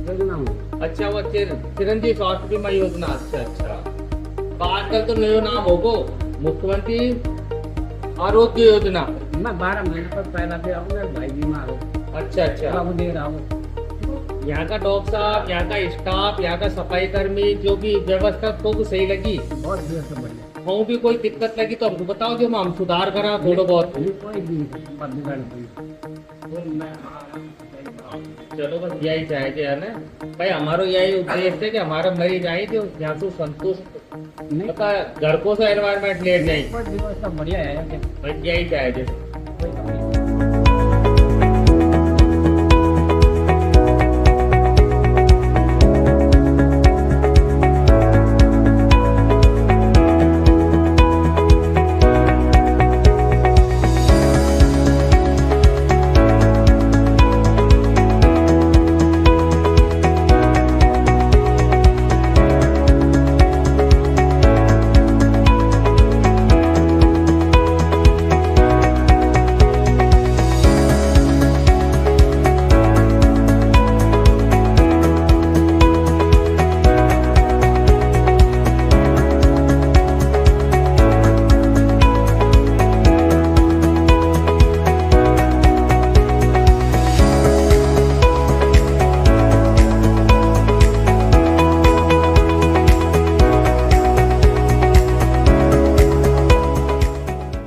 योजना में। अच्छा वो चिरंजीवी स्वास्थ्य बीमा योजना। अच्छा तो आजकल तो नयो नाम होगो मुख्यमंत्री आरोग्य योजना। मैं 12 महीने पर पहला भी आऊँ, मेरे भाई बीमार हो, अच्छा बाबू दे रहा हूँ। यहाँ का डॉक्टर साहब, यहाँ का स्टाफ, यहाँ का सफाई कर्मी, जो भी व्यवस्था तो सही लगी। बहुत देर से बढ़िया। कहूँ भी कोई दिक्कत लगी तो हमको बताओ, जो हम सुधार करा थोड़ा बहुत। अभी कोई भी बिगड़ नहीं। चलो बस यही चाहिए है ना भाई, हमारो यही उद्देश्य है कि हमारा मरीज आए जो यहाँ से संतुष्ट नहीं पता घर को से एनवायरमेंट लेट नहीं, कोई व्यवस्था बढ़िया है। बस यही चाहिए।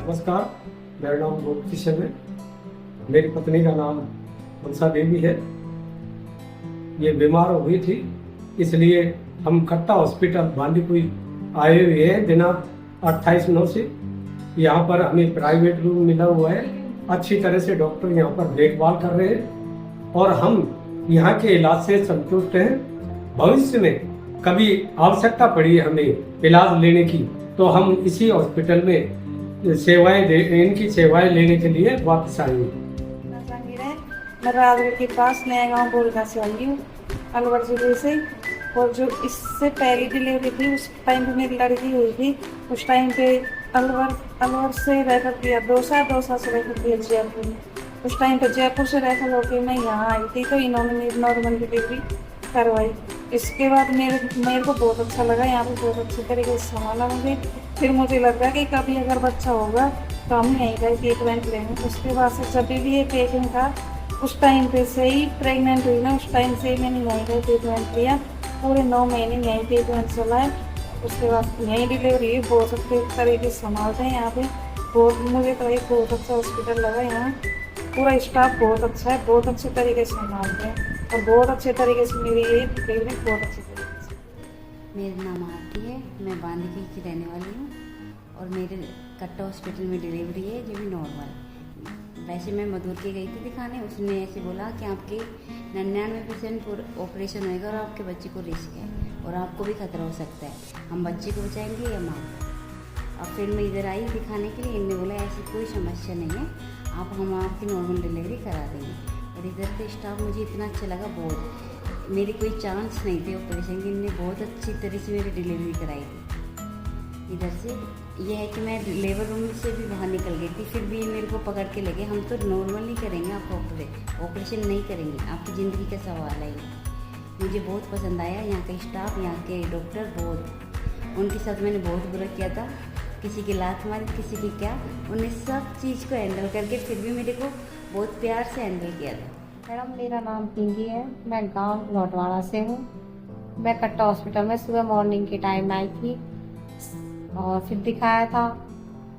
नमस्कार, मेरा नाम गोपी किशन है। मेरी पत्नी का नाम मनसा देवी है। ये बीमार हो गई थी, इसलिए हम खट्टा हॉस्पिटल बांदीकुई आए हुए हैं दिनांक 28/9 से। यहाँ पर हमें प्राइवेट रूम मिला हुआ है। अच्छी तरह से डॉक्टर यहाँ पर देखभाल कर रहे हैं और हम यहाँ के इलाज से संतुष्ट हैं। भविष्य में कभी आवश्यकता पड़ी हमें इलाज लेने की तो हम इसी हॉस्पिटल में इनकी सेवाएं लेने के लिए वापस आएंगे। मैं राजगढ़ के पास नया गाँव बोलगा से आई हूँ, अलवर जिले से। और जो इससे पहली डिलीवरी थी उस टाइम पे मेरी लड़की हुई थी। उस टाइम पे अलवर से रेफर किया दौसा से रेफर किया जयपुर। उस टाइम पे जयपुर से रेफर होकर मैं यहाँ आई थी, तो इन्होंने मेरी नॉर्मल डिलीवरी करवाई। इसके बाद मेरे को बहुत अच्छा लगा, यहाँ पे बहुत अच्छे तरीके से संभाला मुझे। फिर मुझे लगा कि कभी अगर बच्चा होगा तो हम यहीं का ट्रीटमेंट लेंगे। उसके बाद से जब भी ये पेशेंट था उस टाइम पे से ही प्रेग्नेंट हुई ना, उस टाइम से मैंने यहीं का ट्रीटमेंट लिया। पूरे 9 महीने यहीं ट्रीटमेंट चला है। उसके बाद यहीं डिलीवरी हुई। बहुत अच्छे तरीके से संभालते हैं यहाँ पे। बहुत मुझे तो एक बहुत अच्छा हॉस्पिटल लगा। यहाँ पूरा स्टाफ बहुत अच्छा है, बहुत अच्छे तरीके से संभालते हैं और बहुत अच्छे तरीके से मेरी ये डिलीवरी बहुत अच्छी तरीके से। मेरा नाम आरती है, मैं बांदीकुई की रहने वाली हूँ और मेरे कट्टा हॉस्पिटल में डिलीवरी है जो भी नॉर्मल। वैसे मैं मधुर के गई थी दिखाने, उसने ऐसे बोला कि आपके 99% ऑपरेशन होएगा और आपके बच्चे को रिस्क है और आपको भी खतरा हो सकता है, हम बच्चे को बचाएंगे या माँ को। अब फिर मैं इधर आई दिखाने के लिए, इनने बोला ऐसी कोई समस्या नहीं है, हम आपकी नॉर्मल डिलीवरी करा देंगे। और इधर के स्टाफ मुझे इतना अच्छा लगा, बहुत मेरी कोई चांस नहीं थे ऑपरेशन की, इनने बहुत अच्छी तरह से मेरी डिलीवरी कराई थी। इधर से यह है कि मैं लेबर रूम से भी बाहर निकल गई थी, फिर भी मेरे को पकड़ के लगे, हम तो नॉर्मल नहीं करेंगे, आप ऑपरेशन नहीं करेंगे, आपकी ज़िंदगी का सवाल है। मुझे बहुत पसंद आया यहाँ का स्टाफ, यहाँ के डॉक्टर बहुत। उनके साथ मैंने बहुत बुरा किया था, किसी की लात मारी, किसी की क्या, उन्हें सब चीज़ को हैंडल करके फिर भी मेरे को बहुत प्यार से हैंडल किया था। मैडम मेरा नाम पिंकी है, मैं गांव लौटवाड़ा से हूँ। मैं कट्टा हॉस्पिटल में सुबह मॉर्निंग के टाइम आई थी और फिर दिखाया था,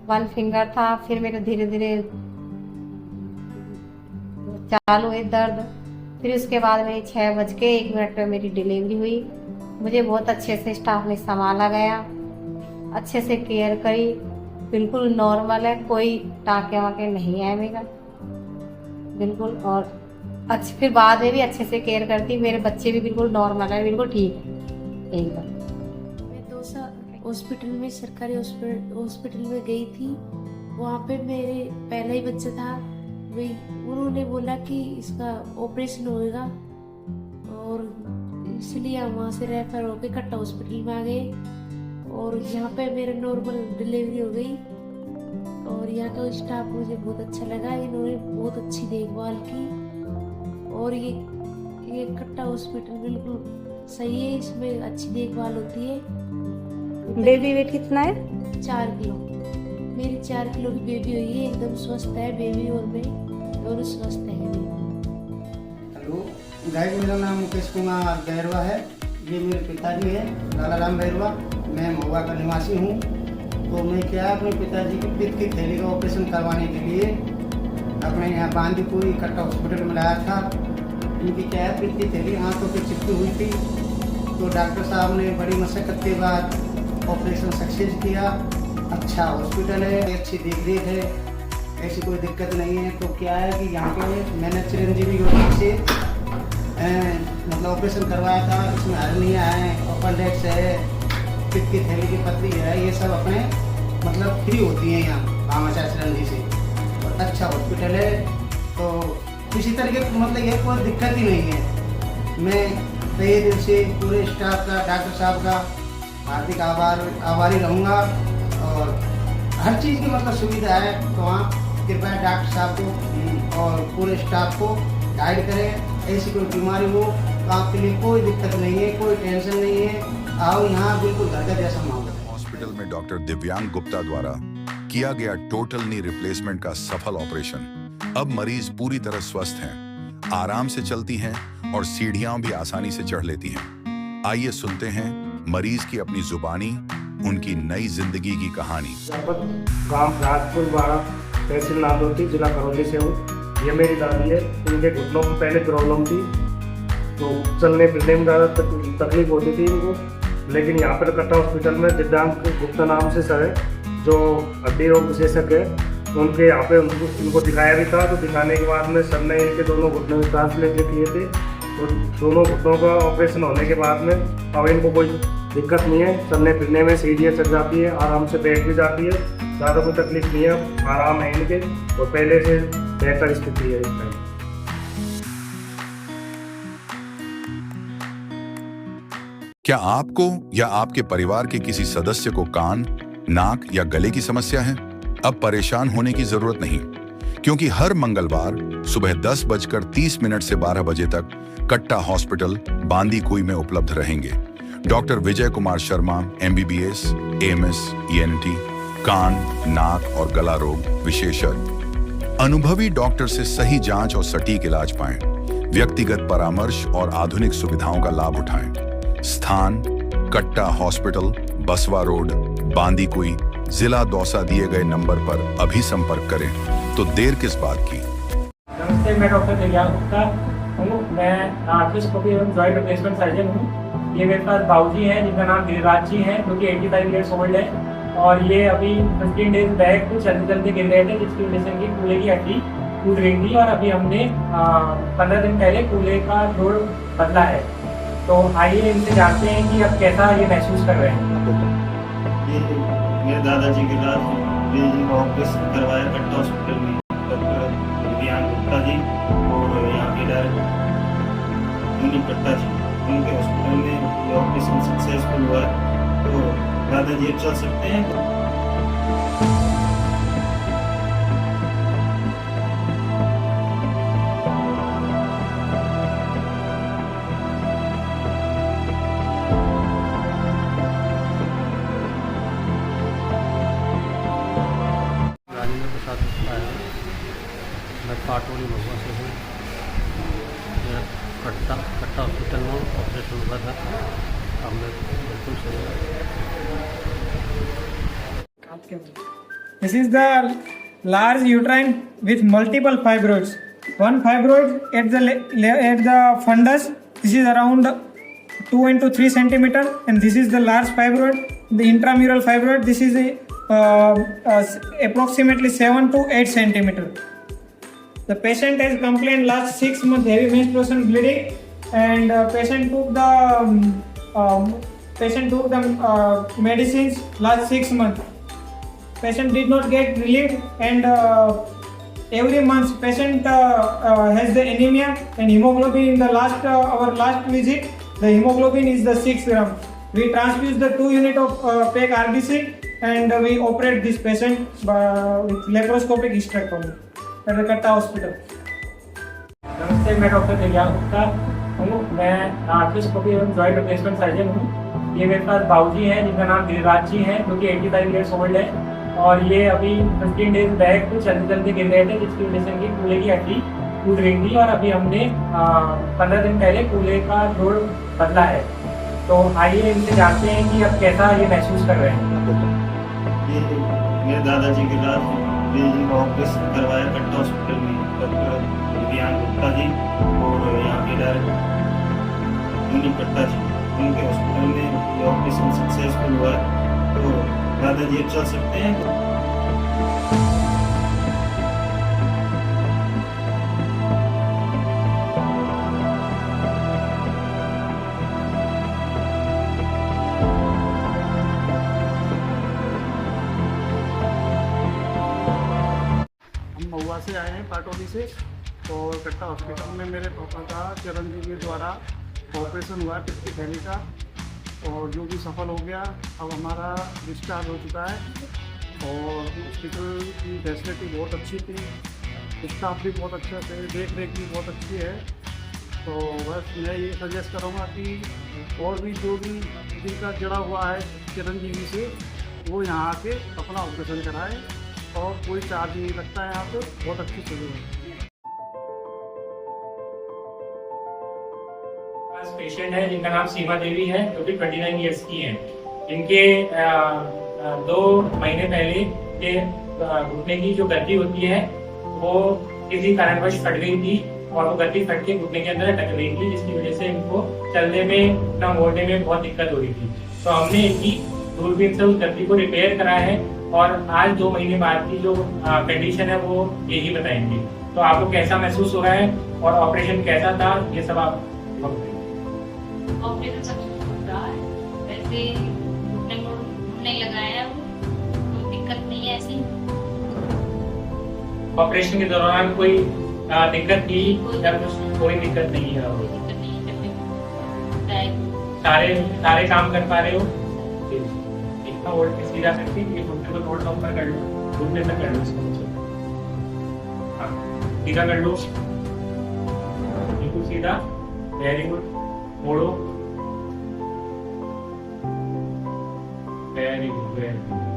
1 फिंगर था। फिर मेरे धीरे धीरे चालू हुई दर्द। फिर उसके बाद मेरी 6:01 पे मेरी डिलीवरी हुई। मुझे बहुत अच्छे से स्टाफ ने संभाला गया, अच्छे से केयर करी, बिल्कुल नॉर्मल है, कोई टाँके वाके नहीं है मेरा बिल्कुल। और अच्छे फिर बाद में भी अच्छे से केयर करती, मेरे बच्चे भी बिल्कुल नॉर्मल है, बिल्कुल ठीक है एकदम। मैं दौसा हॉस्पिटल में, सरकारी हॉस्पिटल में गई थी। वहाँ पे मेरे पहला ही बच्चा था, वही उन्होंने बोला कि इसका ऑपरेशन होएगा और इसलिए हम वहाँ से रेफर होकर कट्टा हॉस्पिटल में आ गए और यहाँ पे मेरा नॉर्मल डिलीवरी हो गई। और यहाँ का स्टाफ मुझे बहुत अच्छा लगा, इन्होंने बहुत अच्छी देखभाल की और ये ये कट्टा हॉस्पिटल बिल्कुल सही है, इसमें अच्छी देखभाल होती है। बेबी वेट कितना है? 4 किलो, मेरी 4 किलो की बेबी हुई है, एकदम स्वस्थ है बेबी और मैं दोनों स्वस्थ है। हेलो गाइस, मेरा नाम मुकेश कुमार बैरवा है। ये मेरे पिताजी हैं लाला राम बैरवा। मैं महुआ का निवासी हूँ। तो मैं क्या अपने पिताजी की पित्त की थैली का ऑपरेशन करवाने के लिए अपने यहाँ बांदीकुई कट्टा हॉस्पिटल में लाया था। इनकी क्या है, पित्त की थैली आँखों पे चिपकी हुई थी। तो डॉक्टर साहब ने बड़ी मशक्कत के बाद ऑपरेशन सक्सेस किया। अच्छा हॉस्पिटल है, अच्छी देख रेख है, ऐसी कोई दिक्कत नहीं है। तो क्या है कि यहाँ पे मैंने चिरंजीवी योजना से मतलब ऑपरेशन करवाया था। इसमें हर्निया है, अपेंडिक्स है, पित्त की थैली की पथरी है, ये सब अपने मतलब फ्री होती हैं यहाँ भामाशाह चिरंजी से। और अच्छा हॉस्पिटल है, तो किसी तरीके की मतलब ये कोई दिक्कत ही नहीं है। मैं तहे दिल से पूरे स्टाफ का, डॉक्टर साहब का हार्दिक आभारी रहूँगा। और हर चीज़ की मतलब सुविधा है, तो वहाँ कृपया डॉक्टर साहब को और पूरे स्टाफ को गाइड करें। ऐसी कोई बीमारी हो तो आपके लिए कोई दिक्कत नहीं है, कोई टेंशन नहीं है। आओ यहाँ बिल्कुल घर का जैसा माहौल है। हॉस्पिटल में डॉक्टर दिव्यांग गुप्ता द्वारा किया गया टोटल नी रिप्लेसमेंट का सफल ऑपरेशन। अब मरीज पूरी तरह स्वस्थ हैं, आराम से चलती हैं और सीढ़ियां भी आसानी से चढ़ लेती हैं। आइए सुनते हैं मरीज की अपनी जुबानी उनकी नई जिंदगी की कहानी। गांव राजपुर बाड़ा, तहसील नादौती, जिला करौली से हूँ। ये मेरी दादी है। इनके घुटनों में पहले प्रॉब्लम थी, तो चलने फिरने में ज़्यादा तकलीफ होती थी इनको। लेकिन यहाँ पर कट्टा हॉस्पिटल में दिव्यांग गुप्ता नाम से सर है, जो हड्डी रोग विशेषज्ञ है, उनके यहाँ पे उनको दिखाया भी था। तो दिखाने के बाद में सर ने इनके दोनों घुटनों में ट्रांसलेट किए थे। तो दोनों घुटनों का ऑपरेशन होने के बाद में अब इनको कोई दिक्कत नहीं है। चलने फिरने में सीढ़ियाँ चढ़ जाती है, आराम से बैठ भी जाती है, ज़्यादा कोई तकलीफ नहीं है, आराम है इनके। और पहले से बेहतर स्थिति है इस टाइम। क्या आपको या आपके परिवार के किसी सदस्य को कान, नाक या गले की समस्या है? अब परेशान होने की जरूरत नहीं, क्योंकि हर मंगलवार सुबह 10:30 से 12 बजे तक कट्टा हॉस्पिटल बांदीकुई में उपलब्ध रहेंगे। Doctor Vijay Kumar Sharma, MBBS, AMS, ENT, कान, नाक और गला रोग विशेषज्ञ। अनुभवी डॉक्टर से सही जांच और सटीक इलाज पाएं। व्यक्तिगत परामर्श और आधुनिक सुविधाओं का लाभ उठाएं। स्थान कट्टा हॉस्पिटल, बसवा रोड, बांदीकुई, जिला दौसा। दिए गए नंबर पर अभी संपर्क करें। तो देर किस बात की। नमस्ते, मैं डॉक्टर दिव्यांग गुप्ता हूँ। मैं आर्थ्रोस्कोपी एवं जॉइंट रिप्लेसमेंट सर्जन हूँ। ये मेरे पास बाबूजी हैं, जिनका नाम गिरिराज जी है, जो कि 85 ईयर्स ओल्ड है। और ये अभी 15 डेज बैक कुछ चलते चलते गिर गए थे, जिसकी वजह से इनकी कूल्हे की हड्डी टूट गई थी। और अभी हमने 15 दिन पहले कूल्हे का जोड़ बदला है। तो आइए इनसे जानते हैं कि अब कैसा ये महसूस कर रहे हैं। ये मेरे दादाजी के साथ जी का ऑपरेशन करवाया कट्टा हॉस्पिटल में, डॉक्टर दिव्यांग गुप्ता जी और यहाँ के डायरेक्टर मुनि कट्टा जी, उनके हॉस्पिटल में ऑपरेशन सक्सेसफुल हुआ है। तो दादाजी अब चल सकते हैं। मैं पाटोली महुआ से हूँ। मेरा कट्टा हॉस्पिटल में ऑपरेशन हुआ था। अब मैं बिल्कुल सही हूँ। This is the large uterine with multiple fibroids. One fibroid at the fundus. This is around 2 into 3 centimeter, and this is the large fibroid, the intramural fibroid. This is approximately 7 to 8 centimeter. The patient has complained last 6 months heavy menstruation, bleeding, and patient took the medicines last 6 months. Patient did not get relief, and every month patient has the anemia and hemoglobin. In the our last visit, the hemoglobin is the 6 gram. We transfuse the 2 unit of PEG RBC, and we operate this patient with laparoscopic hysterectomy at the Katta Hospital. नमस्ते, मैं doctor दिव्यांग गुप्ता हूँ। मैं arthroscopy एवं joint replacement surgeon हूँ। ये मेरे पास बाबूजी हैं जिनका नाम गिरिराज जी है, जो कि 85 ईयर्स ओल्ड है। और ये अभी 15 डेज बैक चलते चलते गिर गए थे, जिसकी वजह से इनकी कूल्हे की हड्डी टूट गई थी। और अभी हमने 15 दिन पहले कूल्हे का जोड़ बदला है। तो आइए इनसे जानते हैं कि अब कैसा ये महसूस कर रहे हैं। ये मेरे दादाजी के साथ जी का ऑपरेशन करवाया कट्टा हॉस्पिटल में, डॉक्टर विज्ञान गुप्ता जी और यहाँ के डायरेक्टर मुनि कट्टा जी, उनके हॉस्पिटल में ये ऑपरेशन सक्सेसफुल हुआ है। तो दादाजी अब चल सकते हैं। महुआ से आए हैं, पाटोली से। और कट्टा हॉस्पिटल में मेरे पापा का चिरंजीवी के द्वारा ऑपरेशन हुआ पित्त की थैली का, और जो भी सफल हो गया। अब हमारा डिस्चार्ज हो चुका है और हॉस्पिटल की फैसिलिटी बहुत अच्छी थी, स्टाफ भी बहुत अच्छा थे, देख रेख भी बहुत अच्छी है। तो बस मैं ये सजेस्ट करूँगा कि और भी जो भी जिनका जुड़ा हुआ है चिरंजीवी से, वो यहाँ आके अपना ऑपरेशन कराएं और कोई चार्ज नहीं लगता है। यहाँ पे बहुत अच्छी सुविधा है। पेशेंट है जिनका नाम सीमा देवी है, जो कि 29 ईयर्स की हैं। इनके 2 महीने पहले के घुटने की जो गद्दी होती है वो किसी कारणवश फट गई थी, और वो गद्दी फट के घुटने के अंदर अटक गई थी, जिसकी वजह से इनको चलने में ना मोड़ने में बहुत दिक्कत हो रही थी। तो हमने इनकी दूरबीन से उस गद्दी को रिपेयर कराया है, और आज 2 महीने बाद की जो कंडीशन है वो यही बताएंगे। तो आपको कैसा महसूस हो रहा है और ऑपरेशन कैसा था, ये सब आप ऑपरेशन सक्सेसफुल रहा है। वैसे घुटने को नहीं लगाया, कोई दिक्कत नहीं है ऐसी। ऑपरेशन के दौरान कोई दिक्कत थी या कोई दिक्कत नहीं है? कोई दिक्कत नहीं है। सारे काम कर पा रहे हो? इतना होल्ड पे सीधा करके ये घुटने को थोड़ा ऊपर कर लो, घुटने तक कर लो इसको। हाँ, सीधा कर लो, बिल्कुल सीधा। Very good. मोड़ो। Very good, very good.